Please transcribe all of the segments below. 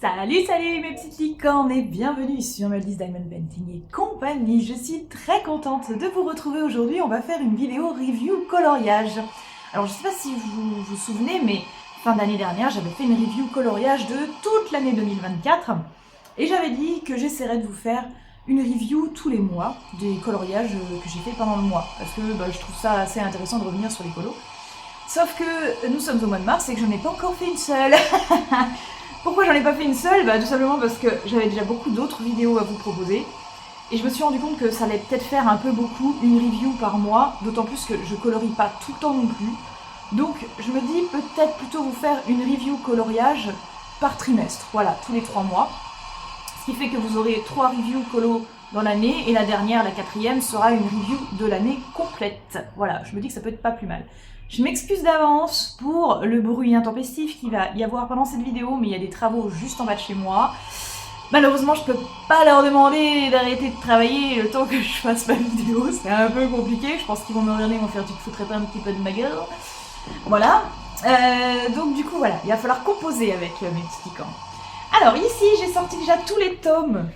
Salut, salut mes petites licornes et bienvenue sur Maldi's Diamond Painting et compagnie. Je suis très contente de vous retrouver aujourd'hui. On va faire une vidéo review coloriage. Alors je sais pas si vous vous souvenez, mais fin d'année dernière, j'avais fait une review coloriage de toute l'année 2024 et j'avais dit que j'essaierais de vous faire une review tous les mois des coloriages que j'ai fait pendant le mois parce que je trouve ça assez intéressant de revenir sur les colos. Sauf que nous sommes au mois de mars et que j'en ai pas encore fait une seule. Pourquoi j'en ai pas fait une seule? Tout simplement parce que j'avais déjà beaucoup d'autres vidéos à vous proposer. Et je me suis rendu compte que ça allait peut-être faire un peu beaucoup, une review par mois, d'autant plus que je colorie pas tout le temps non plus. Donc je me dis peut-être plutôt vous faire une review coloriage par trimestre, voilà, tous les 3 mois. Ce qui fait que vous aurez 3 reviews colo dans l'année, et la dernière, la 4e, sera une review de l'année complète. Voilà, je me dis que ça peut être pas plus mal. Je m'excuse d'avance pour le bruit intempestif qu'il va y avoir pendant cette vidéo, mais il y a des travaux juste en bas de chez moi. Malheureusement, je peux pas leur demander d'arrêter de travailler le temps que je fasse ma vidéo, c'est un peu compliqué. Je pense qu'ils vont me regarder, ils vont faire « tu te foutrais pas un petit peu de ma gueule ?» Voilà. Donc du coup, voilà, il va falloir composer avec mes petits licornes. Alors ici, j'ai sorti déjà tous les tomes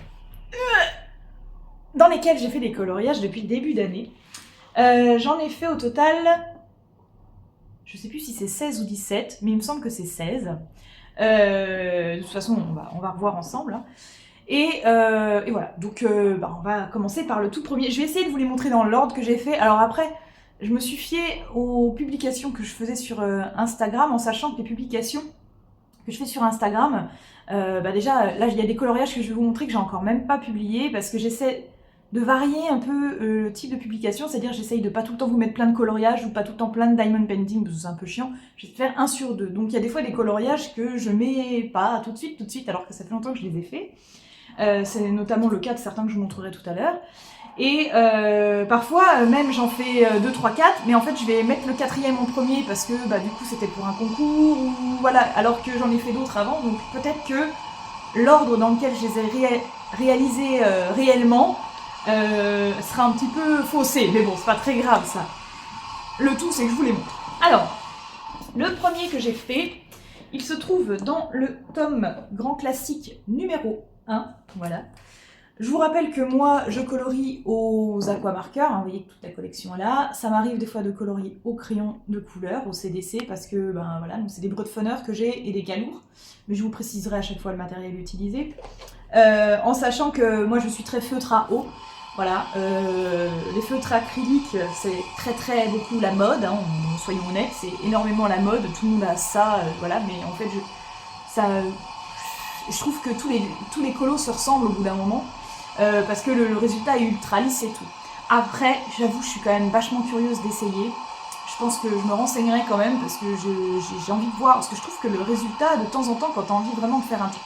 dans lesquels j'ai fait des coloriages depuis le début d'année. J'en ai fait au total... Je sais plus si c'est 16 ou 17, mais il me semble que c'est 16. De toute façon, on va revoir ensemble. Hein. Et voilà, donc on va commencer par le tout premier. Je vais essayer de vous les montrer dans l'ordre que j'ai fait. Alors après, je me suis fiée aux publications que je faisais sur Instagram, en sachant que les publications que je fais sur Instagram, déjà, là, il y a des coloriages que je vais vous montrer que j'ai encore même pas publiés, parce que j'essaie de varier un peu le type de publication, c'est-à-dire j'essaye de pas tout le temps vous mettre plein de coloriages ou pas tout le temps plein de diamond painting, parce que c'est un peu chiant, je vais faire 1 sur 2. Donc il y a des fois des coloriages que je mets pas tout de suite, alors que ça fait longtemps que je les ai faits. C'est notamment le cas de certains que je vous montrerai tout à l'heure. Et parfois, même j'en fais 2, 3, 4, mais en fait je vais mettre le 4e en premier parce que du coup c'était pour un concours, ou voilà, alors que j'en ai fait d'autres avant, donc peut-être que l'ordre dans lequel je les ai réalisés réellement sera un petit peu faussé, mais bon, c'est pas très grave ça. Le tout, c'est que je vous les montre. Alors, le premier que j'ai fait, il se trouve dans le tome grand classique numéro 1, voilà. Je vous rappelle que moi, je colorie aux aquamarqueurs, hein, vous voyez que toute la collection est là. Ça m'arrive des fois de colorier au crayon de couleur, au CDC, parce que, voilà, c'est des breutefonneurs que j'ai et des calours, mais je vous préciserai à chaque fois le matériel utilisé. En sachant que moi, je suis très feutre à eau. Voilà, les feutres acryliques, c'est très beaucoup la mode, hein, soyons honnêtes, c'est énormément la mode, tout le monde a ça, voilà, mais en fait, je trouve que tous les colos se ressemblent au bout d'un moment, parce que le résultat est ultra lisse et tout. Après, j'avoue, je suis quand même vachement curieuse d'essayer. Je pense que je me renseignerai quand même, parce que j'ai envie de voir, parce que je trouve que le résultat, de temps en temps, quand tu as envie vraiment de faire un truc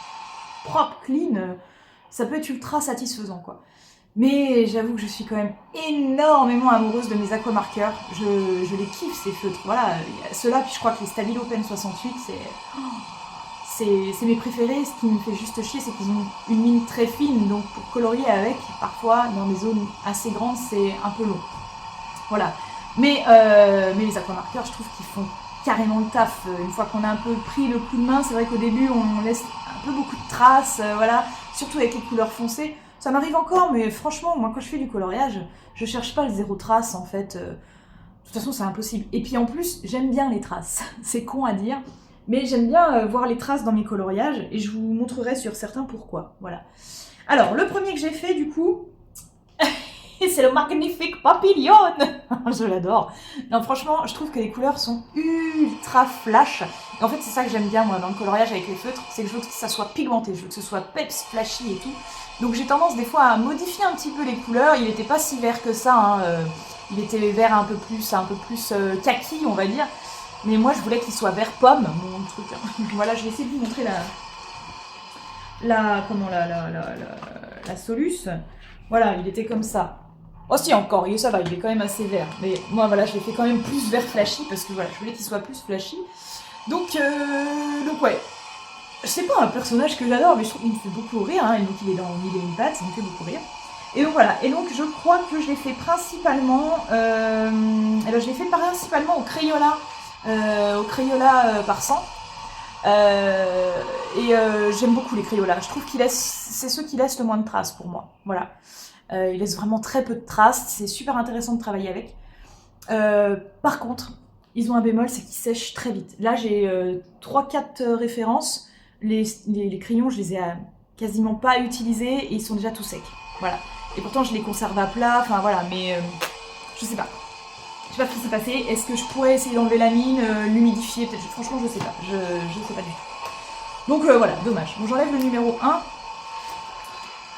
propre, clean, ça peut être ultra satisfaisant, quoi. Mais j'avoue que je suis quand même énormément amoureuse de mes aquamarqueurs. Je les kiffe, ces feutres. Voilà, ceux-là, puis je crois que les Stabilo Pen 68, c'est mes préférés. Ce qui me fait juste chier, c'est qu'ils ont une ligne très fine, donc pour colorier avec, parfois, dans des zones assez grandes, c'est un peu long. Voilà. Mais les aquamarqueurs, je trouve qu'ils font carrément le taf. Une fois qu'on a un peu pris le coup de main, c'est vrai qu'au début, on laisse un peu beaucoup de traces, voilà, surtout avec les couleurs foncées. Ça m'arrive encore, mais franchement, moi, quand je fais du coloriage, je cherche pas le 0 trace, en fait. De toute façon, c'est impossible. Et puis, en plus, j'aime bien les traces. C'est con à dire, mais j'aime bien voir les traces dans mes coloriages, et je vous montrerai sur certains pourquoi. Voilà. Alors, le premier que j'ai fait, du coup, c'est le magnifique papillon. Je l'adore. Non, franchement, je trouve que les couleurs sont ultra flash. Et en fait, c'est ça que j'aime bien, moi, dans le coloriage avec les feutres, c'est que je veux que ça soit pigmenté, je veux que ce soit peps, flashy et tout. Donc j'ai tendance des fois à modifier un petit peu les couleurs. Il n'était pas si vert que ça, hein. Il était vert un peu plus kaki, on va dire. Mais moi, je voulais qu'il soit vert pomme, mon truc. Hein. Voilà, je vais essayer de vous montrer la soluce. Voilà, il était comme ça. Oh si, encore, ça va, il est quand même assez vert. Mais moi, voilà, je l'ai fait quand même plus vert flashy, parce que voilà, je voulais qu'il soit plus flashy. Donc ouais. C'est pas un personnage que j'adore, mais je trouve qu'il me fait beaucoup rire, hein, et donc il est dans Mille et une pattes, ça me fait beaucoup rire. Et donc voilà, et donc je crois que je l'ai fait principalement, je l'ai fait principalement au Crayola par 100. J'aime beaucoup les Crayolas. Je trouve c'est ceux qui laissent le moins de traces pour moi. Voilà. Ils laissent vraiment très peu de traces. C'est super intéressant de travailler avec. Par contre, ils ont un bémol, c'est qu'ils sèchent très vite. Là, j'ai 3-4 références. Les crayons, je les ai quasiment pas utilisés et ils sont déjà tout secs. Voilà. Et pourtant, je les conserve à plat. Enfin, voilà. Mais je sais pas. Je sais pas ce qui s'est passé. Est-ce que je pourrais essayer d'enlever la mine, l'humidifier peut-être. Franchement, je sais pas. Je sais pas du tout. Donc voilà, dommage. Bon, j'enlève le numéro 1.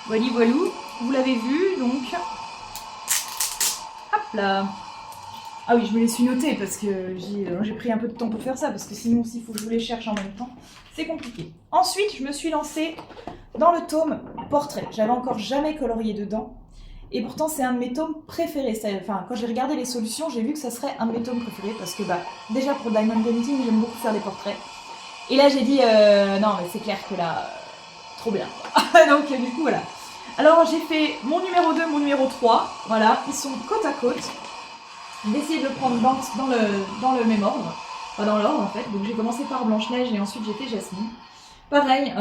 Voili voilou. Vous l'avez vu, donc... Hop là. Ah oui, je me les suis notées parce que j'ai pris un peu de temps pour faire ça, parce que sinon, s'il faut que je vous les cherche en même temps, c'est compliqué. Ensuite, je me suis lancée dans le tome portrait. J'avais encore jamais colorié dedans. Et pourtant, c'est un de mes tomes préférés. Enfin, quand j'ai regardé les solutions, j'ai vu que ça serait un de mes tomes préférés parce que, déjà pour Diamond Painting, j'aime beaucoup faire des portraits. Et là, j'ai dit, non, mais c'est clair que là, trop bien. Donc, du coup, voilà. Alors, j'ai fait mon numéro 2, mon numéro 3. Voilà, ils sont côte à côte. J'ai essayé de le prendre dans le même ordre. Pas dans l'ordre, en fait. Donc, j'ai commencé par Blanche-Neige et ensuite, j'ai fait Jasmine. Pareil,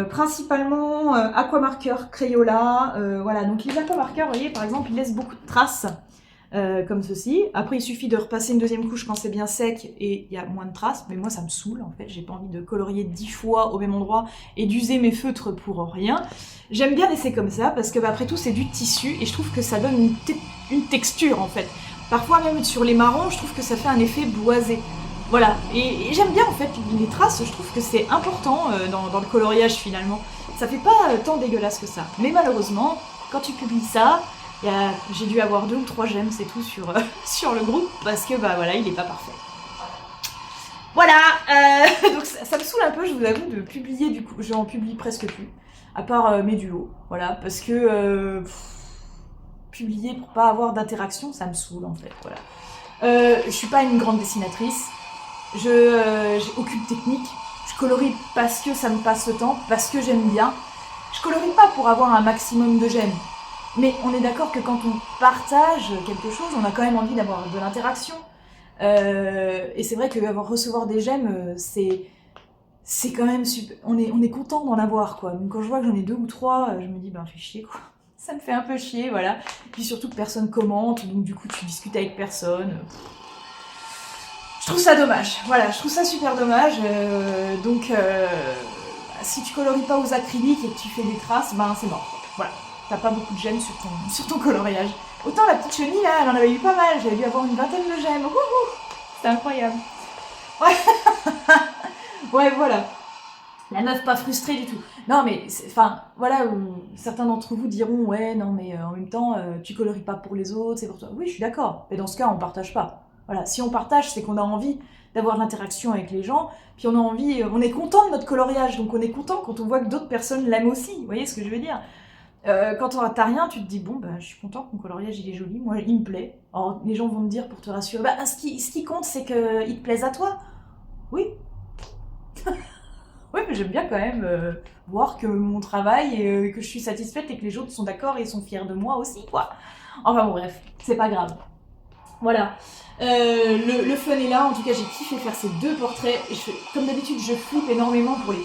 principalement aquamarqueur, Crayola, voilà. Donc les aquamarqueurs, vous voyez, par exemple, ils laissent beaucoup de traces, comme ceci. Après, il suffit de repasser une deuxième couche quand c'est bien sec et il y a moins de traces. Mais moi, ça me saoule, en fait. J'ai pas envie de colorier 10 fois au même endroit et d'user mes feutres pour rien. J'aime bien laisser comme ça parce que, après tout, c'est du tissu et je trouve que ça donne une texture, en fait. Parfois, même sur les marrons, je trouve que ça fait un effet boisé. Voilà, et j'aime bien en fait les traces, je trouve que c'est important dans le coloriage finalement. Ça fait pas tant dégueulasse que ça. Mais malheureusement, quand tu publies ça, j'ai dû avoir 2 ou 3 j'aime, c'est tout sur, sur le groupe, parce que voilà, il est pas parfait. Voilà, donc ça me saoule un peu, je vous avoue, de publier du coup, j'en publie presque plus, à part mes duos, voilà, parce que publier pour pas avoir d'interaction, ça me saoule en fait, voilà. Je suis pas une grande dessinatrice. J'ai aucune technique. Je colorie parce que ça me passe le temps, parce que j'aime bien. Je colorie pas pour avoir un maximum de j'aime. Mais on est d'accord que quand on partage quelque chose, on a quand même envie d'avoir de l'interaction. Et c'est vrai que recevoir des j'aime, c'est quand même super. On est content d'en avoir, quoi. Donc quand je vois que j'en ai 2 ou 3, je me dis, fais chier, quoi. Ça me fait un peu chier, voilà. Puis surtout que personne commente, donc du coup tu discutes avec personne. Je trouve ça dommage, voilà, je trouve ça super dommage. Donc, si tu colories pas aux acryliques et que tu fais des traces, c'est mort. Voilà, t'as pas beaucoup de j'aime sur ton coloriage. Autant la petite chenille, là, elle en avait eu pas mal, j'avais dû avoir une vingtaine de j'aime. C'était incroyable. Ouais, ouais, voilà. La meuf pas frustrée du tout. Non, mais, enfin, voilà, certains d'entre vous diront, ouais, non, mais en même temps, tu colories pas pour les autres, c'est pour toi. Oui, je suis d'accord, mais dans ce cas, on partage pas. Voilà, si on partage, c'est qu'on a envie d'avoir de l'interaction avec les gens, puis on a envie, on est content de notre coloriage, donc on est content quand on voit que d'autres personnes l'aiment aussi, vous voyez ce que je veux dire? Quand t'as rien, tu te dis, bon, je suis content que mon coloriage il est joli, moi il me plaît. Alors les gens vont me dire pour te rassurer, ce qui compte c'est qu'il te plaise à toi. Oui. Oui, mais j'aime bien quand même voir que mon travail, que je suis satisfaite et que les autres sont d'accord et sont fiers de moi aussi, quoi. Enfin bon, bref, c'est pas grave. Voilà. Le fun est là, en tout cas j'ai kiffé faire ces 2 portraits. Comme d'habitude, je flippe énormément pour les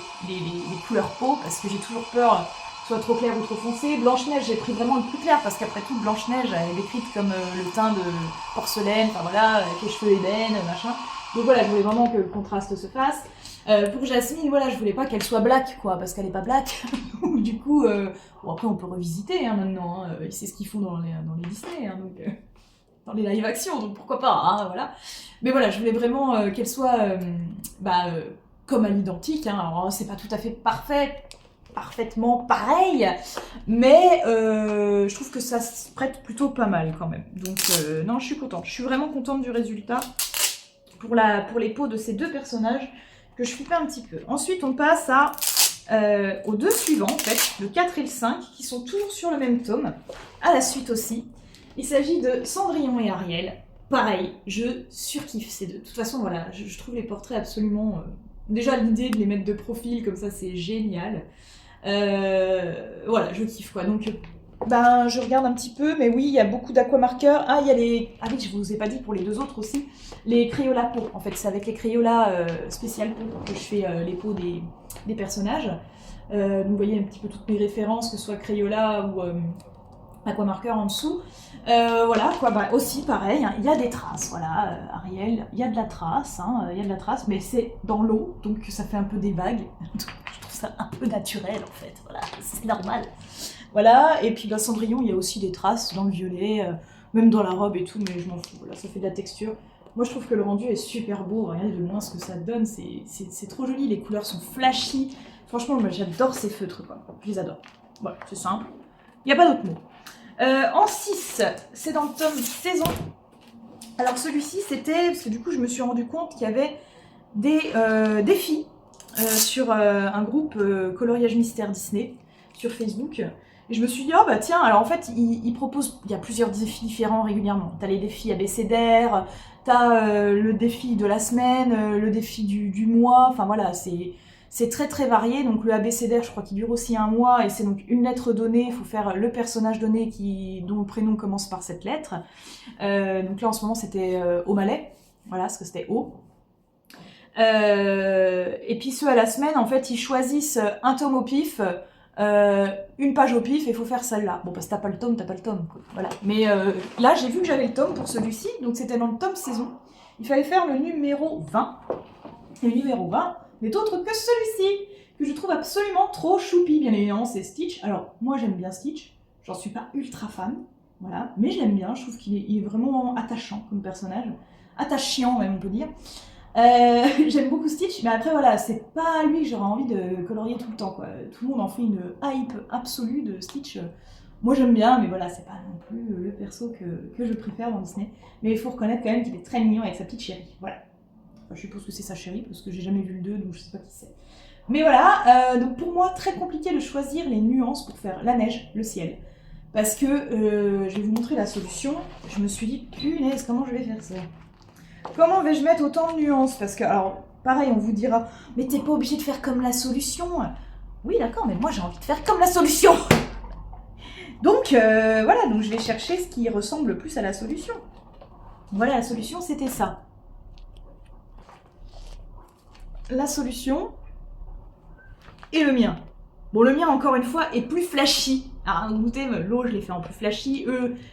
couleurs peau parce que j'ai toujours peur soit trop clair ou trop foncé. Blanche-Neige, j'ai pris vraiment le plus clair parce qu'après tout, Blanche-Neige, elle est décrite comme le teint de porcelaine, enfin voilà, avec les cheveux ébènes, machin. Donc voilà, je voulais vraiment que le contraste se fasse. Pour Jasmine, voilà, je voulais pas qu'elle soit black, quoi, parce qu'elle est pas black. Du coup, bon, après on peut revisiter maintenant, c'est ce qu'ils font dans les Disney, hein, donc... dans les live action, donc pourquoi pas, hein, voilà. Mais voilà, je voulais vraiment qu'elle soit comme à l'identique, hein. Alors c'est pas tout à fait parfaitement pareil, mais je trouve que ça se prête plutôt pas mal quand même. Donc non, je suis contente, je suis vraiment contente du résultat pour les peaux de ces 2 personnages que je flippais un petit peu. Ensuite, on passe aux 2 suivants, en fait, le 4 et le 5, qui sont toujours sur le même tome, à la suite aussi. Il s'agit de Cendrillon et Ariel. Pareil, je surkiffe ces 2. De toute façon, voilà, je trouve les portraits absolument... Déjà, l'idée de les mettre de profil, comme ça, c'est génial. Voilà, je kiffe, quoi. Donc, Ben, je regarde un petit peu, mais oui, il y a beaucoup d'aquamarqueurs. Ah, il y a les... Ah oui, je vous ai pas dit pour les deux autres aussi. Les Crayola peau. En fait, c'est avec les Crayola spécial peau que je fais les peaux des personnages. Donc, vous voyez un petit peu toutes mes références, que ce soit Crayola ou aquamarqueur en dessous. Voilà, quoi, bah, aussi pareil, hein, il y a des traces, voilà, Ariel, il y a de la trace, hein, il y a de la trace, mais c'est dans l'eau, donc ça fait un peu des vagues. Je trouve ça un peu naturel en fait, voilà, c'est normal. Voilà, et puis bah, Cendrillon, il y a aussi des traces dans le violet, même dans la robe et tout, mais je m'en fous, voilà, ça fait de la texture. Moi je trouve que le rendu est super beau, regardez de loin ce que ça donne, c'est trop joli, les couleurs sont flashy. Franchement, moi j'adore ces feutres, quoi. Je les adore. Voilà, c'est simple, il n'y a pas d'autre mot. En 6, c'est dans le tome saison. Alors celui-ci, c'était, parce que du coup je me suis rendu compte qu'il y avait des défis sur un groupe coloriage mystère Disney sur Facebook. Et je me suis dit, oh bah tiens, alors en fait, il propose, il y a plusieurs défis différents régulièrement. T'as les défis abécédaires, t'as le défi de la semaine, le défi du mois, enfin voilà, c'est très très varié. Donc le abécédaire, je crois qu'il dure aussi un mois, et c'est donc une lettre donnée, il faut faire le personnage donné dont le prénom commence par cette lettre. Donc là en ce moment c'était O'Malley, voilà, parce que c'était O. Et puis ceux à la semaine, en fait, ils choisissent un tome au pif, une page au pif, et il faut faire celle-là. Bon, parce que t'as pas le tome, quoi. Voilà. Mais là, j'ai vu que j'avais le tome pour celui-ci, donc c'était dans le tome saison. Il fallait faire le numéro 20. Et le numéro 20 n'est autre que celui-ci, que je trouve absolument trop choupi. Bien évidemment, c'est Stitch. Alors, moi, j'aime bien Stitch. J'en suis pas ultra fan, voilà. Mais je l'aime bien, je trouve qu'il est vraiment attachant comme personnage. Attachant, même, on peut dire. J'aime beaucoup Stitch, mais après voilà, c'est pas lui que j'aurais envie de colorier tout le temps, quoi. Tout le monde en fait une hype absolue de Stitch. Moi j'aime bien, mais voilà, c'est pas non plus le perso que je préfère dans Disney. Mais il faut reconnaître quand même qu'il est très mignon avec sa petite chérie, voilà. Enfin, je suppose que c'est sa chérie, parce que j'ai jamais vu le 2, donc je sais pas qui c'est. Mais voilà, donc pour moi, très compliqué de choisir les nuances pour faire la neige, le ciel. Parce que je vais vous montrer la solution. Je me suis dit, punaise, comment je vais faire ça? Comment vais-je mettre autant de nuances? Parce que, alors, pareil, on vous dira, mais t'es pas obligé de faire comme la solution. Oui, d'accord, mais moi j'ai envie de faire comme la solution. Donc, voilà, donc je vais chercher ce qui ressemble le plus à la solution. Voilà, la solution, c'était ça. La solution et le mien. Bon, le mien, encore une fois, est plus flashy. Alors, écoutez, l'eau, je l'ai fait en plus flashy.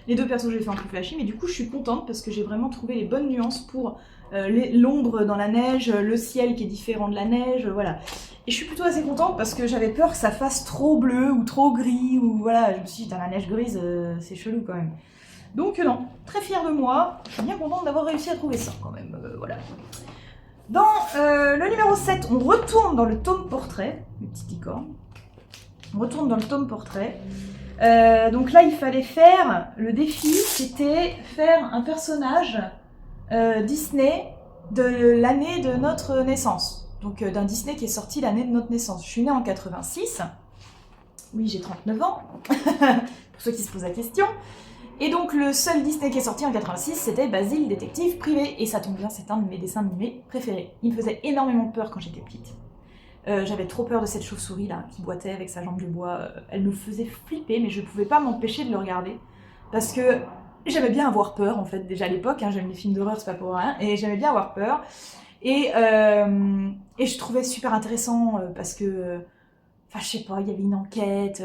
Les deux persos, je les ai fait en plus flashy. Mais du coup, je suis contente parce que j'ai vraiment trouvé les bonnes nuances pour l'ombre dans la neige, le ciel qui est différent de la neige, voilà. Et je suis plutôt assez contente parce que j'avais peur que ça fasse trop bleu ou trop gris, ou voilà. Je me suis dit, dans la neige grise, c'est chelou quand même. Donc non, très fière de moi. Je suis bien contente d'avoir réussi à trouver ça quand même, voilà. Dans le numéro 7, on retourne dans le tome portrait, le petit licorne. On retourne dans le tome portrait. Donc là, il fallait faire, le défi, c'était faire un personnage Disney de l'année de notre naissance. Donc d'un Disney qui est sorti l'année de notre naissance. Je suis née en 86. Oui, j'ai 39 ans, pour ceux qui se posent la question. Et donc le seul Disney qui est sorti en 86, c'était Basile, détective privé. Et ça tombe bien, c'est un de mes dessins animés préférés. Il me faisait énormément peur quand j'étais petite. J'avais trop peur de cette chauve-souris là, qui boitait avec sa jambe de bois. Elle me faisait flipper, mais je pouvais pas m'empêcher de le regarder. Parce que j'aimais bien avoir peur, en fait, déjà à l'époque. Hein, j'aime les films d'horreur, c'est pas pour rien. Et j'aimais bien avoir peur. Et je trouvais super intéressant parce que... Enfin, je sais pas, il y avait une enquête.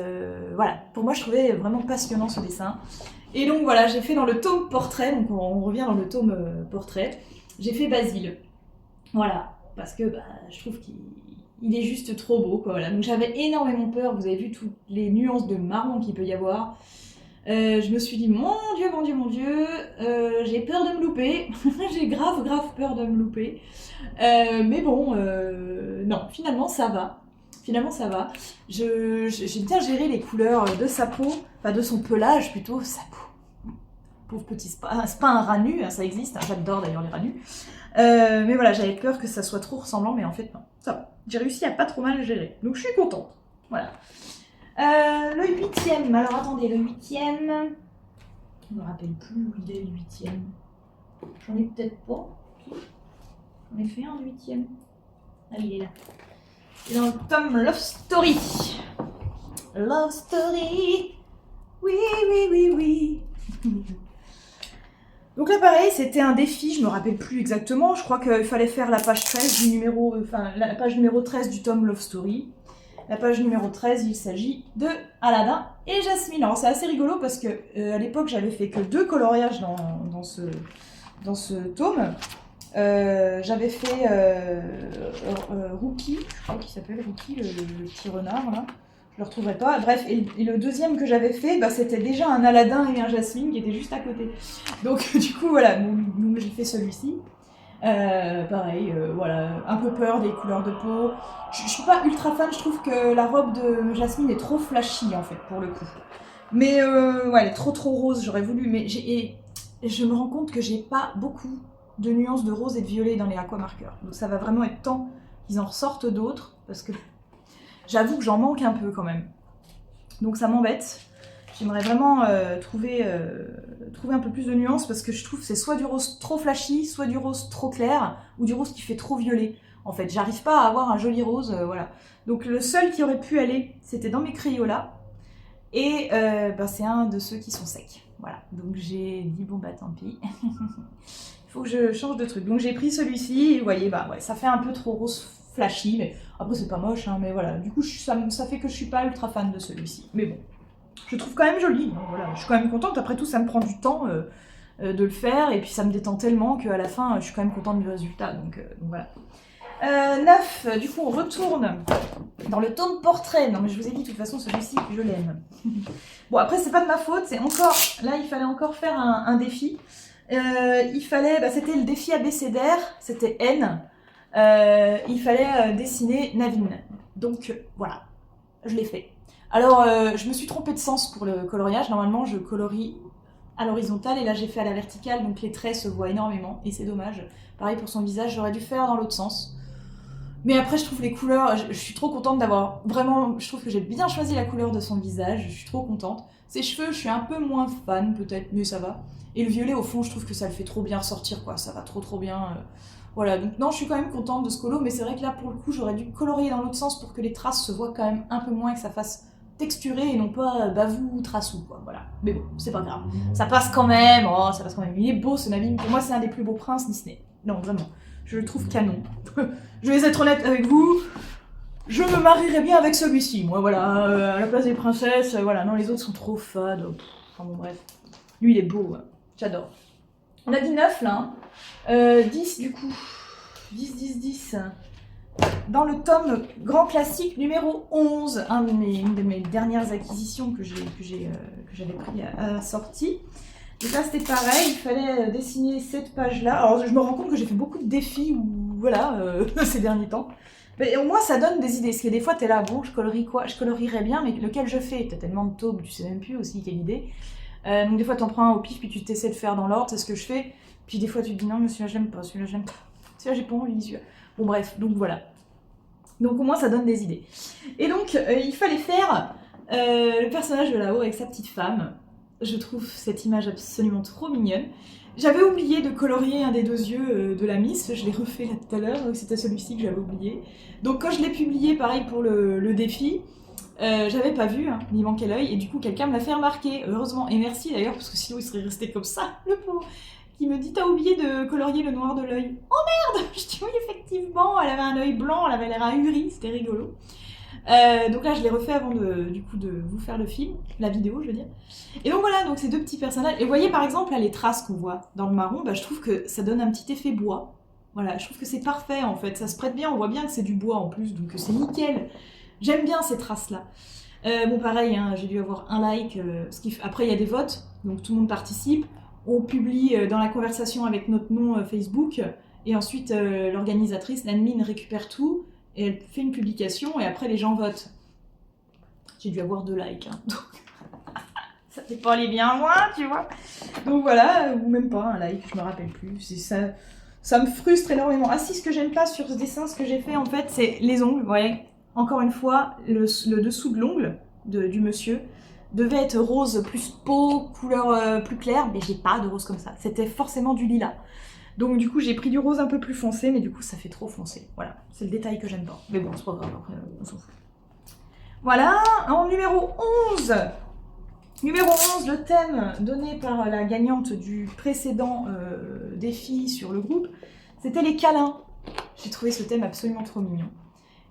Voilà, pour moi, je trouvais vraiment passionnant ce dessin. Et donc voilà, j'ai fait dans le tome portrait, donc on revient dans le tome portrait. J'ai fait Basile. Voilà, parce que bah, je trouve qu'il est juste trop beau, quoi. Voilà. Donc j'avais énormément peur, vous avez vu toutes les nuances de marron qu'il peut y avoir. Je me suis dit, mon Dieu, j'ai peur de me louper. J'ai grave peur de me louper. Mais bon, non, finalement ça va. J'ai bien géré les couleurs de sa peau, enfin de son pelage plutôt, sa peau. Pauvre petit, c'est pas un rat nu, hein, ça existe, hein, j'adore d'ailleurs les rats nus. Mais voilà, j'avais peur que ça soit trop ressemblant, mais en fait non, ça va. J'ai réussi à pas trop mal gérer, donc je suis contente. Voilà. Le 8e, alors attendez, le 8e... Je me rappelle plus où il est le 8e. J'en ai peut-être pas. J'en ai fait un 8e. Ah, il est là. Il est dans le tome Love Story. Love Story. Oui, oui, oui, oui. Donc là, pareil, c'était un défi, je me rappelle plus exactement. Je crois qu'il fallait faire la page 13 du numéro... Enfin, la page numéro 13 du tome Love Story. La page numéro 13, il s'agit de Aladdin et Jasmine. Alors c'est assez rigolo parce que à l'époque, j'avais fait que 2 coloriages dans ce tome. J'avais fait Rookie, je crois qu'il s'appelle Rookie, le petit renard là. Je le retrouverai pas. Bref, et le deuxième que j'avais fait, bah, c'était déjà un Aladdin et un Jasmine qui étaient juste à côté. Donc du coup voilà, donc j'ai fait celui-ci. Pareil, voilà, un peu peur des couleurs de peau. Je suis pas ultra fan, je trouve que la robe de Jasmine est trop flashy en fait pour le coup. Mais ouais, elle est trop rose, j'aurais voulu, mais je me rends compte que j'ai pas beaucoup de nuances de rose et de violet dans les aquamarqueurs. Donc ça va vraiment être temps qu'ils en ressortent d'autres, parce que j'avoue que j'en manque un peu quand même. Donc ça m'embête. J'aimerais vraiment trouver un peu plus de nuances, parce que je trouve que c'est soit du rose trop flashy, soit du rose trop clair, ou du rose qui fait trop violet. En fait, j'arrive pas à avoir un joli rose, voilà. Donc le seul qui aurait pu aller, c'était dans mes Crayolas. Et bah, c'est un de ceux qui sont secs. Voilà, donc j'ai dit bon bah tant pis. Il faut que je change de truc. Donc j'ai pris celui-ci, et vous voyez, bah ouais, ça fait un peu trop rose flashy, mais après c'est pas moche, hein, mais voilà. Du coup, ça fait que je suis pas ultra fan de celui-ci. Mais bon, je le trouve quand même joli. Donc, voilà, je suis quand même contente. Après tout, ça me prend du temps de le faire, et puis ça me détend tellement qu'à la fin, je suis quand même contente du résultat. Donc voilà. 9, du coup on retourne dans le tome portrait. Non mais je vous ai dit de toute façon celui-ci je l'aime. Bon après c'est pas de ma faute, c'est encore, là il fallait encore faire un défi. Il fallait, bah, c'était le défi abécédaire, c'était N. Il fallait dessiner Naveen. Donc voilà, je l'ai fait. Alors je me suis trompée de sens pour le coloriage, normalement je colorie à l'horizontale et là j'ai fait à la verticale, donc les traits se voient énormément et c'est dommage. Pareil pour son visage, j'aurais dû faire dans l'autre sens. Mais après, je trouve les couleurs, je suis trop contente d'avoir vraiment, je trouve que j'ai bien choisi la couleur de son visage, je suis trop contente. Ses cheveux, je suis un peu moins fan peut-être, mais ça va. Et le violet, au fond, je trouve que ça le fait trop bien ressortir, quoi, ça va trop bien. Voilà, donc non, je suis quand même contente de ce colo, mais c'est vrai que là, pour le coup, j'aurais dû colorier dans l'autre sens pour que les traces se voient quand même un peu moins et que ça fasse texturé et non pas bavou ou tracou, quoi, voilà. Mais bon, c'est pas grave. Ça passe quand même, oh, ça passe quand même. Il est beau, ce Naveen, pour moi, c'est un des plus beaux princes Disney. Non, vraiment. Je le trouve canon. Je vais être honnête avec vous, je me marierais bien avec celui-ci. Moi, voilà, à la place des princesses, voilà. Non, les autres sont trop fades. Enfin bon, bref. Lui, il est beau, ouais. J'adore. On a dit 9, là. 10, du coup. 10. Dans le tome grand classique numéro 11, une de mes dernières acquisitions que j'avais pris à la sortie. Donc là c'était pareil, il fallait dessiner cette page-là. Alors je me rends compte que j'ai fait beaucoup de défis voilà, ces derniers temps. Mais au moins ça donne des idées, parce que des fois t'es là, bon je colorie quoi, je colorierais bien, mais lequel je fais? T'as tellement de taupes, tu sais même plus aussi quelle idée. Donc des fois t'en prends un au pif, puis tu t'essaies de faire dans l'ordre, c'est ce que je fais. Puis des fois tu te dis non mais celui-là j'aime pas, celui-là j'aime pas, celui-là j'ai pas envie, celui-là. Bon bref, donc voilà. Donc au moins ça donne des idées. Et donc il fallait faire le personnage de là-haut avec sa petite femme. Je trouve cette image absolument trop mignonne. J'avais oublié de colorier un des 2 yeux de la Miss, je l'ai refait là tout à l'heure, c'était celui-ci que j'avais oublié. Donc quand je l'ai publié, pareil pour le défi, j'avais pas vu, hein, il manquait l'œil, et du coup quelqu'un me l'a fait remarquer, heureusement, et merci d'ailleurs, parce que sinon il serait resté comme ça, le pauvre, qui me dit t'as oublié de colorier le noir de l'œil. Oh merde! Je dis oui effectivement, elle avait un œil blanc, elle avait l'air ahuri, c'était rigolo. Donc là je l'ai refait avant de vous faire le film, la vidéo je veux dire. Et donc voilà, donc ces 2 petits personnages. Et vous voyez par exemple là les traces qu'on voit dans le marron, bah, je trouve que ça donne un petit effet bois. Voilà, je trouve que c'est parfait en fait, ça se prête bien, on voit bien que c'est du bois en plus, donc c'est nickel. J'aime bien ces traces là. Bon pareil, hein, j'ai dû avoir un like, après il y a des votes, donc tout le monde participe. On publie dans la conversation avec notre nom Facebook, et ensuite l'organisatrice, l'admin récupère tout, et elle fait une publication, et après les gens votent. J'ai dû avoir 2 likes, hein, donc ça fait pas aller bien loin, tu vois. Donc voilà, ou même pas un like, je me rappelle plus. Ça me frustre énormément. Ah si, ce que j'aime pas sur ce dessin, ce que j'ai fait en fait, c'est les ongles, vous voyez. Encore une fois, le dessous de l'ongle du monsieur devait être rose plus peau, couleur plus claire, mais j'ai pas de rose comme ça. C'était forcément du lilas. Donc du coup j'ai pris du rose un peu plus foncé, mais du coup ça fait trop foncé. Voilà, c'est le détail que j'aime pas. Mais bon, c'est pas grave, après on s'en fout. Voilà, en numéro 11, Numéro 11, le thème donné par la gagnante du précédent défi sur le groupe, c'était les câlins. J'ai trouvé ce thème absolument trop mignon.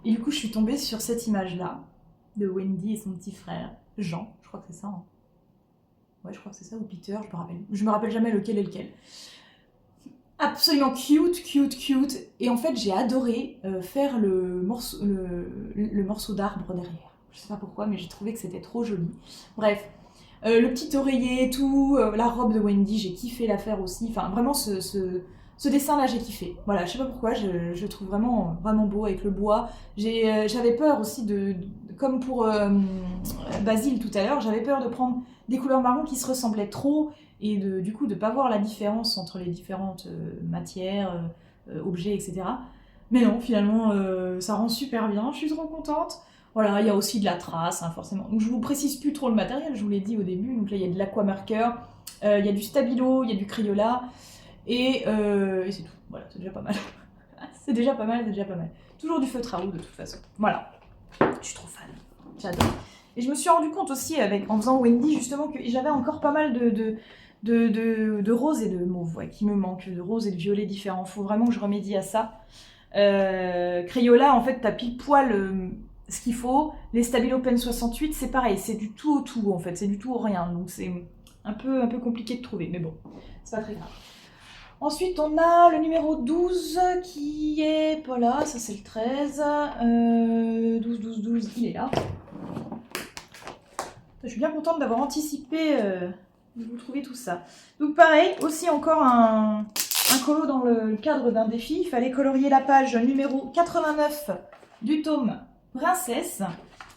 Et du coup, je suis tombée sur cette image-là, de Wendy et son petit frère, Jean, je crois que c'est ça. Hein. Ouais, je crois que c'est ça, ou Peter, je me rappelle jamais lequel est lequel. Absolument cute. Et en fait, j'ai adoré faire le morceau d'arbre derrière. Je sais pas pourquoi, mais j'ai trouvé que c'était trop joli. Bref, le petit oreiller et tout, la robe de Wendy, j'ai kiffé la faire aussi. Enfin, vraiment, ce dessin-là, j'ai kiffé. Voilà, je sais pas pourquoi, je le trouve vraiment beau avec le bois. J'avais peur aussi comme pour Basile tout à l'heure, j'avais peur de prendre des couleurs marron qui se ressemblaient trop et du coup de pas voir la différence entre les différentes matières, objets, etc. Mais non, finalement, ça rend super bien, je suis trop contente. Voilà, il y a aussi de la trace, hein, forcément. Donc je vous précise plus trop le matériel, je vous l'ai dit au début. Donc là, il y a de l'aquamarqueur, il y a du stabilo, il y a du Crayola, et c'est tout. Voilà, c'est déjà pas mal. c'est déjà pas mal. Toujours du feutre à roux de toute façon. Voilà, je suis trop fan, j'adore. Et je me suis rendu compte aussi, en faisant Wendy, justement, que j'avais encore pas mal de rose et de mauve, ouais, qui me manquent, de rose et de violet différents. Faut vraiment que je remédie à ça. Crayola, en fait, t'as pile poil ce qu'il faut. Les Stabilo Pen 68, c'est pareil, c'est du tout au tout, en fait, c'est du tout au rien. Donc c'est un peu compliqué de trouver, mais bon, c'est pas très grave. Ensuite, on a le numéro 12 qui est pas là, ça c'est le 13. 12, il est là. Je suis bien contente d'avoir anticipé de vous trouver tout ça. Donc pareil, aussi encore un colo dans le cadre d'un défi. Il fallait colorier la page numéro 89 du tome Princesse.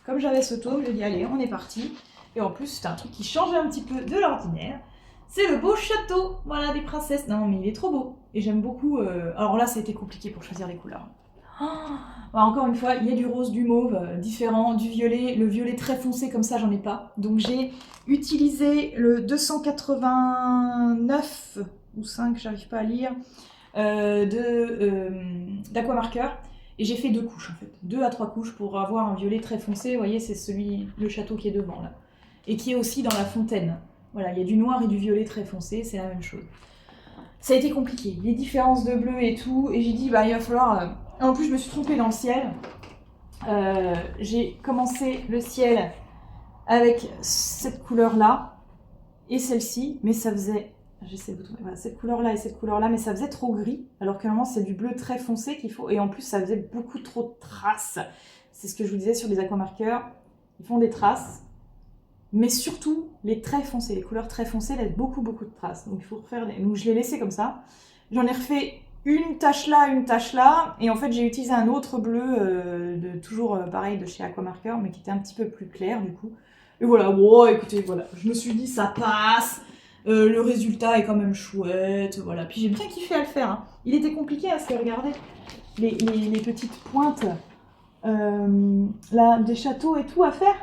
Comme j'avais ce tome, je dis allez, on est parti. Et en plus, c'était un truc qui changeait un petit peu de l'ordinaire. C'est le beau château, voilà, des princesses. Non, mais il est trop beau. Et j'aime beaucoup... Alors là, ça a été compliqué pour choisir les couleurs. Bah, encore une fois, il y a du rose, du mauve, différent, du violet. Le violet très foncé comme ça, j'en ai pas. Donc j'ai utilisé le 289 ou 5, j'arrive pas à lire, d'aquamarqueur. Et j'ai fait 2 couches en fait, 2 à 3 couches pour avoir un violet très foncé. Vous voyez, c'est le château qui est devant là. Et qui est aussi dans la fontaine. Voilà, il y a du noir et du violet très foncé, c'est la même chose. Ça a été compliqué, les différences de bleu et tout. Et j'ai dit, bah il va falloir... En plus, je me suis trompée dans le ciel. J'ai commencé le ciel avec cette couleur-là et celle-ci, mais ça faisait... J'essaie de vous trouver. Voilà, cette couleur-là et cette couleur-là, mais ça faisait trop gris, alors que normalement c'est du bleu très foncé qu'il faut. Et en plus, ça faisait beaucoup trop de traces. C'est ce que je vous disais sur les aquamarqueurs. Ils font des traces, mais surtout les très foncés, les couleurs très foncées laissent beaucoup de traces. Donc il faut refaire. Donc je l'ai laissé comme ça. J'en ai refait une tache là, et en fait j'ai utilisé un autre bleu, toujours pareil de chez Aquamarqueur, mais qui était un petit peu plus clair du coup. Et voilà, bon écoutez, voilà, je me suis dit ça passe, le résultat est quand même chouette, voilà. Puis j'ai bien kiffé à le faire, hein. Il était compliqué parce que regardez, les petites pointes là, des châteaux et tout à faire.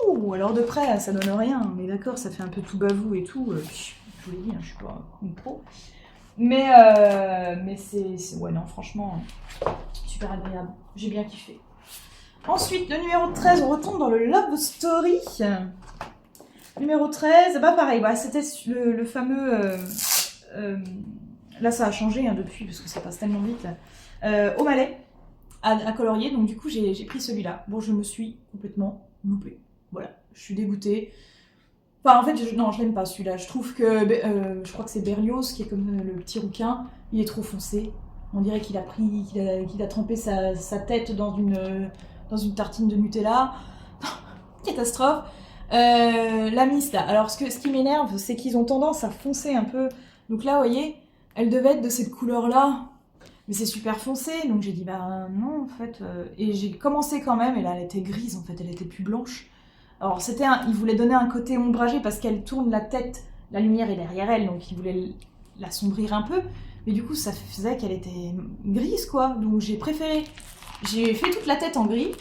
Ouh, alors de près ça donne rien, mais d'accord, ça fait un peu tout bavou et tout, je vous l'ai dit, hein, je suis pas une pro. Mais c'est... Ouais, non, franchement, super agréable. J'ai bien kiffé. Ensuite, le numéro 13, on retombe dans le Love Story. Numéro 13, bah pareil, bah, c'était le fameux... là, ça a changé hein, depuis, parce que ça passe tellement vite. Au Malais, à colorier. Donc du coup, j'ai pris celui-là. Bon, je me suis complètement loupée. Voilà, je suis dégoûtée. Enfin, en fait, non, je l'aime pas celui-là. Je trouve que, je crois que c'est Berlioz qui est comme le petit rouquin. Il est trop foncé. On dirait qu'il a trempé sa tête dans une tartine de Nutella. Catastrophe. La Miss là. Alors, ce qui m'énerve, c'est qu'ils ont tendance à foncer un peu. Donc là, vous voyez, elle devait être de cette couleur-là. Mais c'est super foncé. Donc j'ai dit, bah non, en fait. Et j'ai commencé quand même. Et là, elle était grise, en fait. Elle était plus blanche. Alors il voulait donner un côté ombragé parce qu'elle tourne la tête, la lumière est derrière elle, donc il voulait l'assombrir un peu. Mais du coup, ça faisait qu'elle était grise, quoi. Donc j'ai fait toute la tête en gris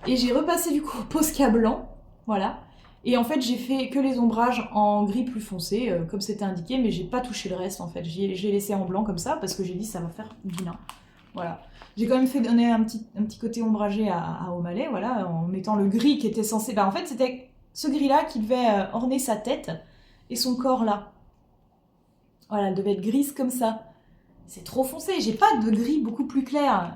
et j'ai repassé du coup au Posca blanc, voilà. Et en fait, j'ai fait que les ombrages en gris plus foncé, comme c'était indiqué, mais j'ai pas touché le reste en fait. J'ai laissé en blanc comme ça parce que j'ai dit ça va faire vilain, voilà. J'ai quand même fait donner un petit côté ombragé à O'Malley, voilà, en mettant le gris qui était censé... Bah en fait, c'était ce gris-là qui devait orner sa tête et son corps là. Voilà, elle devait être grise comme ça. C'est trop foncé, j'ai pas de gris beaucoup plus clair.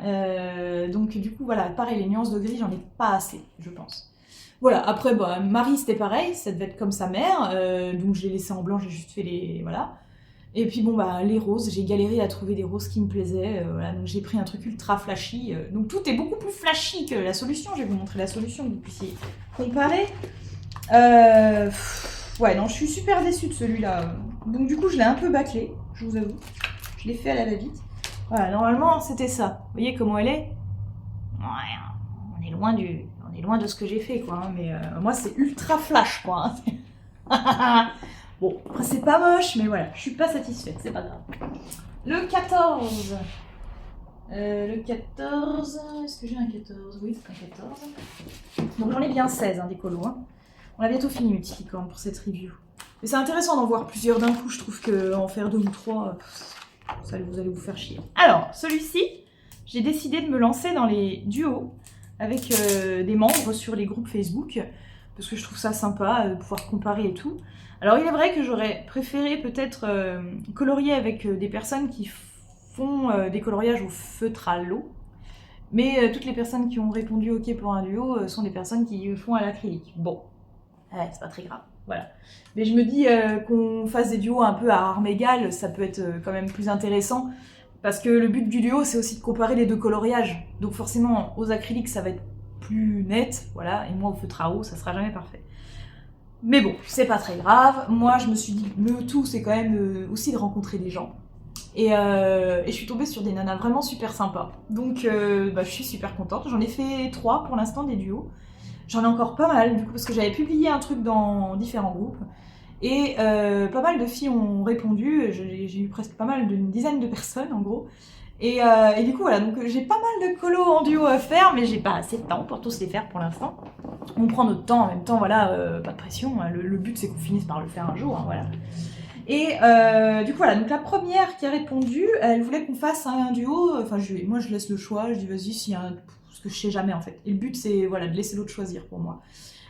Donc du coup, voilà, pareil, les nuances de gris, j'en ai pas assez, je pense. Voilà, après, bah, Marie, c'était pareil, ça devait être comme sa mère, donc je l'ai laissé en blanc, j'ai juste fait les... Voilà. Et puis bon, bah, les roses, j'ai galéré à trouver des roses qui me plaisaient, voilà, donc j'ai pris un truc ultra flashy. Donc tout est beaucoup plus flashy que la solution, je vais vous montrer la solution, que vous puissiez comparer. Ouais, non, je suis super déçue de celui-là. Donc du coup, je l'ai un peu bâclé, je vous avoue. Je l'ai fait à la va-vite. Voilà, normalement, c'était ça. Vous voyez comment elle est? Ouais, on est loin de ce que j'ai fait, quoi. Hein, mais moi, c'est ultra flash, quoi. Hein. Bon, après, c'est pas moche, mais voilà, je suis pas satisfaite, c'est pas grave. Le 14. Le 14... Est-ce que j'ai un 14? Oui, c'est un 14. Donc j'en ai bien 16, hein, des colos. Hein. On a bientôt fini Multilicorne pour cette review. Mais c'est intéressant d'en voir plusieurs d'un coup, je trouve qu'en faire 2 ou 3, vous allez vous faire chier. Alors, celui-ci, j'ai décidé de me lancer dans les duos avec des membres sur les groupes Facebook, parce que je trouve ça sympa de pouvoir comparer et tout. Alors, il est vrai que j'aurais préféré peut-être colorier avec des personnes qui font des coloriages au feutre à l'eau, mais toutes les personnes qui ont répondu OK pour un duo sont des personnes qui font à l'acrylique. Bon, ouais, c'est pas très grave. Voilà. Mais je me dis qu'on fasse des duos un peu à armes égales, ça peut être quand même plus intéressant, parce que le but du duo, c'est aussi de comparer les 2 coloriages. Donc forcément, aux acryliques, ça va être plus net, voilà, et moi, au feutre à eau, ça sera jamais parfait. Mais bon, c'est pas très grave. Moi, je me suis dit, le tout, c'est quand même aussi de rencontrer des gens. Et je suis tombée sur des nanas vraiment super sympas. Donc, je suis super contente. J'en ai fait 3 pour l'instant, des duos. J'en ai encore pas mal, du coup, parce que j'avais publié un truc dans différents groupes. Et pas mal de filles ont répondu. J'ai eu presque pas mal d'une dizaine de personnes, en gros. Et du coup, voilà, donc j'ai pas mal de colos en duo à faire, mais j'ai pas assez de temps pour tous les faire pour l'instant. On prend notre temps, en même temps, voilà, pas de pression. Hein, le but, c'est qu'on finisse par le faire un jour, hein, voilà. Et du coup, voilà, donc la première qui a répondu, elle voulait qu'on fasse un duo. Enfin, moi, je laisse le choix. Je dis, vas-y, s'il y a un... Parce que je sais jamais, en fait. Et le but, c'est voilà, de laisser l'autre choisir pour moi.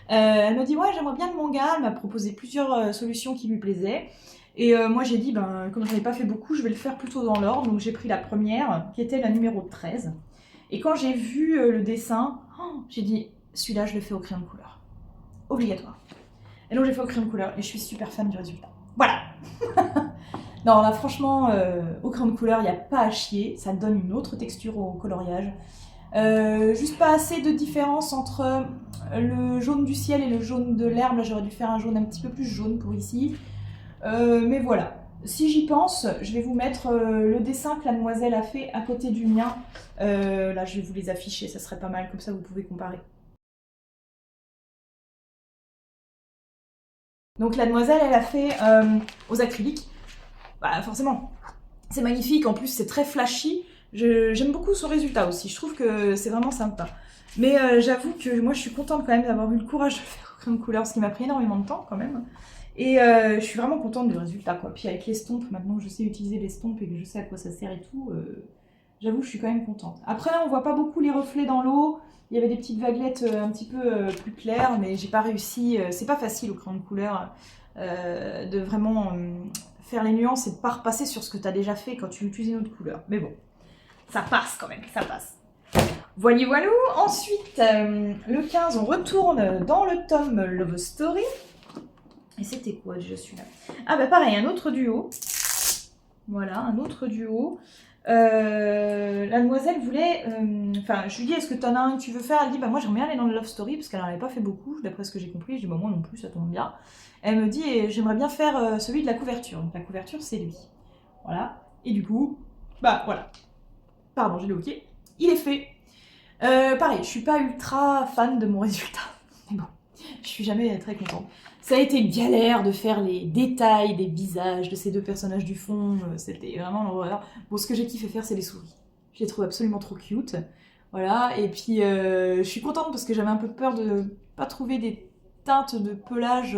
Elle m'a dit, ouais, j'aimerais bien le manga. Elle m'a proposé plusieurs solutions qui lui plaisaient. Et moi, j'ai dit, ben, comme je n'avais pas fait beaucoup, je vais le faire plutôt dans l'ordre. Donc, j'ai pris la première, qui était la numéro 13. Et quand j'ai vu le dessin, j'ai dit, celui-là, je le fais au crayon de couleur. Obligatoire. Et donc, j'ai fait au crayon de couleur. Et je suis super fan du résultat. Voilà. Non, là, franchement, au crayon de couleur, il n'y a pas à chier. Ça donne une autre texture au coloriage. Juste pas assez de différence entre le jaune du ciel et le jaune de l'herbe. Là, j'aurais dû faire un jaune un petit peu plus jaune pour ici. Mais voilà. Si j'y pense, je vais vous mettre le dessin que la demoiselle a fait à côté du mien. Là, je vais vous les afficher, ça serait pas mal. Comme ça, vous pouvez comparer. Donc la demoiselle, elle a fait aux acryliques. Bah forcément, c'est magnifique, en plus c'est très flashy. J'aime beaucoup son résultat aussi, je trouve que c'est vraiment sympa. Mais j'avoue que moi je suis contente quand même d'avoir eu le courage de le faire au crayon de couleur, ce qui m'a pris énormément de temps quand même. Et je suis vraiment contente du résultat, quoi. Puis avec l'estompe, maintenant que je sais utiliser l'estompe et que je sais à quoi ça sert et tout, j'avoue je suis quand même contente. Après on voit pas beaucoup les reflets dans l'eau. Il y avait des petites vaguelettes un petit peu plus claires, mais j'ai pas réussi. C'est pas facile au crayon de couleur de vraiment faire les nuances et de pas repasser sur ce que tu as déjà fait quand tu utilises une autre couleur. Mais bon, ça passe quand même, ça passe. Voilà, voilà. Ensuite, le 15, on retourne dans le tome Love Story. Et c'était quoi déjà celui-là? Ah bah pareil, un autre duo. Voilà, un autre duo. La demoiselle voulait... Enfin, je lui dis, est-ce que t'en as un que tu veux faire? Elle dit, bah moi j'aimerais bien aller dans le Love Story, parce qu'elle n'en avait pas fait beaucoup, d'après ce que j'ai compris. Je dis, bah moi non plus, ça tombe bien. Elle me dit, j'aimerais bien faire celui de la couverture. Donc la couverture, c'est lui. Voilà. Et du coup, bah voilà. Pardon, j'ai dit ok. Il est fait. Pareil, je suis pas ultra fan de mon résultat. Mais bon, je suis jamais très contente. Ça a été une galère de faire les détails des visages de ces 2 personnages du fond. C'était vraiment l'horreur. Bon, ce que j'ai kiffé faire, c'est les souris. Je les trouve absolument trop cute. Voilà. Et puis, je suis contente parce que j'avais un peu peur de pas trouver des teintes de pelage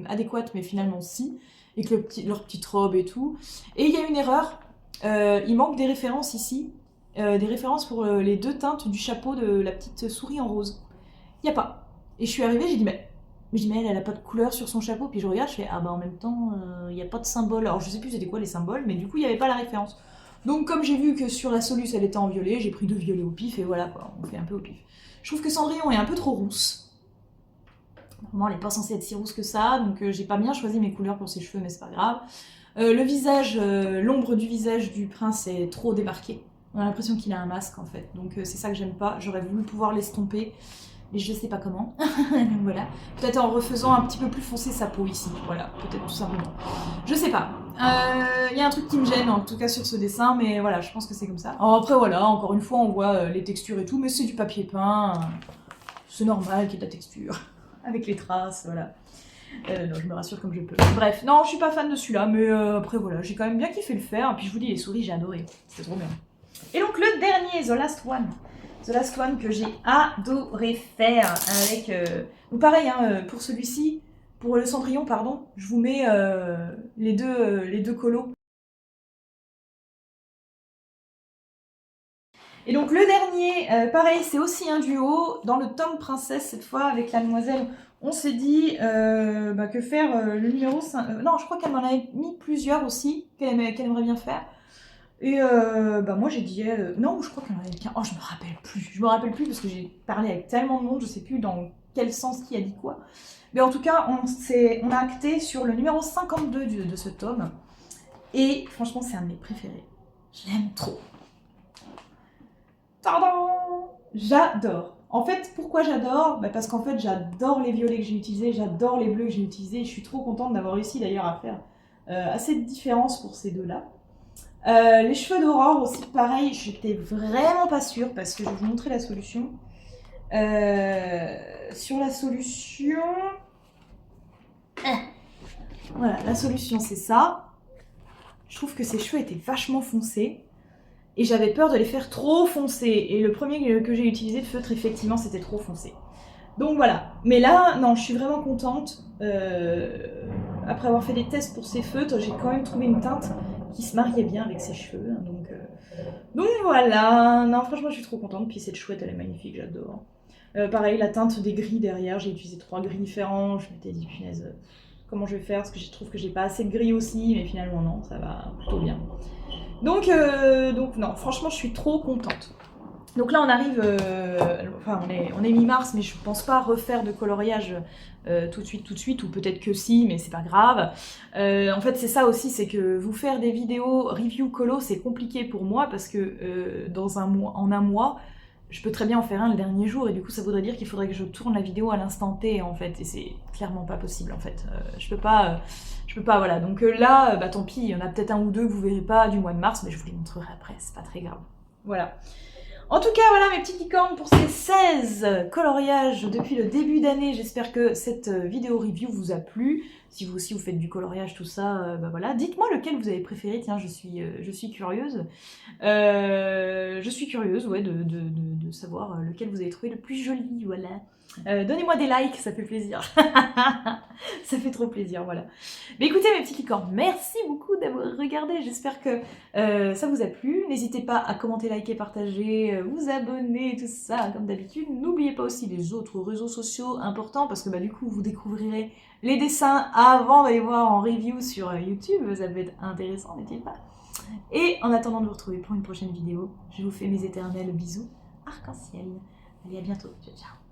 adéquates, mais finalement si. Et que leur petite robe et tout. Et il y a une erreur. Il manque des références ici. Des références pour les 2 teintes du chapeau de la petite souris en rose. Il n'y a pas. Et je suis arrivée, j'ai dit, mais Mais je dis, mais elle a pas de couleur sur son chapeau. Puis je regarde, je fais, ah bah en même temps, il n'y a pas de symbole. Alors je sais plus c'était quoi les symboles, mais du coup, il n'y avait pas la référence. Donc comme j'ai vu que sur la Solus, elle était en violet, j'ai pris 2 violets au pif, et voilà quoi, on fait un peu au pif. Je trouve que Cendrillon est un peu trop rousse. Normalement, elle n'est pas censée être si rousse que ça, donc j'ai pas bien choisi mes couleurs pour ses cheveux, mais c'est pas grave. Le visage, l'ombre du visage du prince est trop démarquée. On a l'impression qu'il a un masque en fait, donc c'est ça que j'aime pas. J'aurais voulu pouvoir l'estomper, mais je sais pas comment. Donc voilà. Peut-être en refaisant un petit peu plus foncé sa peau ici, voilà, peut-être tout simplement. Je sais pas. Il y a un truc qui me gêne en tout cas sur ce dessin, mais voilà, je pense que c'est comme ça. Alors après voilà, encore une fois on voit les textures et tout, mais c'est du papier peint. C'est normal qu'il y ait de la texture, avec les traces, voilà. Non, je me rassure comme je peux. Bref, non, je suis pas fan de celui-là, mais après voilà, j'ai quand même bien kiffé le faire. Et puis je vous dis, les souris, j'ai adoré. C'était trop bien. Et donc le dernier, The Last One. The Last One que j'ai adoré faire avec... Donc pareil, hein, pour celui-ci, pour le Cendrillon, pardon, je vous mets les deux colos. Et donc le dernier, pareil, c'est aussi un duo, dans le tome princesse cette fois, avec la demoiselle. On s'est dit que faire le numéro 5... non, je crois qu'elle m'en avait mis plusieurs aussi, qu'elle aimerait bien faire. Et moi j'ai dit, non, je crois qu'elle en avait qu'un. Oh, je me rappelle plus. Je me rappelle plus parce que j'ai parlé avec tellement de monde, je sais plus dans quel sens qui a dit quoi. Mais en tout cas, on a acté sur le numéro 52 de ce tome. Et franchement, c'est un de mes préférés. Je l'aime trop. Pardon. J'adore. En fait, pourquoi j'adore? Parce qu'en fait, j'adore les violets que j'ai utilisés, j'adore les bleus que j'ai utilisés. Je suis trop contente d'avoir réussi d'ailleurs à faire assez de différence pour ces deux-là. Les cheveux d'Aurore aussi, pareil, j'étais vraiment pas sûre parce que je vais vous montrer la solution. Sur la solution... Voilà, la solution c'est ça. Je trouve que ses cheveux étaient vachement foncés. Et j'avais peur de les faire trop foncés. Et le premier que j'ai utilisé de feutre, effectivement, c'était trop foncé. Donc voilà. Mais là, non, je suis vraiment contente. Après avoir fait des tests pour ces feutres, j'ai quand même trouvé une teinte qui se mariait bien avec ses cheveux. Hein, donc voilà. Non, franchement, je suis trop contente. Puis cette chouette, elle est magnifique, j'adore. Pareil, la teinte des gris derrière, j'ai utilisé 3 gris différents. Je m'étais dit, punaise, comment je vais faire? Parce que je trouve que j'ai pas assez de gris aussi. Mais finalement, non, ça va plutôt bien. Donc non, franchement, je suis trop contente. Donc là, on arrive, enfin, on est mi-mars, mais je pense pas refaire de coloriage tout de suite, ou peut-être que si, mais c'est pas grave. En fait, c'est ça aussi, c'est que vous faire des vidéos review colo, c'est compliqué pour moi, parce que en un mois, je peux très bien en faire un le dernier jour, et du coup, ça voudrait dire qu'il faudrait que je tourne la vidéo à l'instant T, en fait, et c'est clairement pas possible, en fait. Je peux pas, voilà. Donc là, tant pis, il y en a peut-être un ou deux que vous verrez pas du mois de mars, mais je vous les montrerai après, c'est pas très grave. Voilà. En tout cas, voilà mes petites licornes pour ces 16 coloriages depuis le début d'année. J'espère que cette vidéo review vous a plu. Si vous aussi vous faites du coloriage, tout ça, voilà. Dites-moi lequel vous avez préféré, tiens, je suis curieuse. Je suis curieuse, ouais, de savoir lequel vous avez trouvé le plus joli, voilà. Donnez-moi des likes, ça fait plaisir. Ça fait trop plaisir, voilà. Mais écoutez mes petits licornes, merci beaucoup d'avoir regardé, j'espère que ça vous a plu. N'hésitez pas à commenter, liker, partager, vous abonner, tout ça, comme d'habitude. N'oubliez pas aussi les autres réseaux sociaux importants, parce que du coup, vous découvrirez les dessins avant d'aller voir en review sur YouTube. Ça peut être intéressant, n'hésitez pas. Et en attendant de vous retrouver pour une prochaine vidéo, je vous fais mes éternels bisous arc-en-ciel. Allez, à bientôt. Ciao, ciao.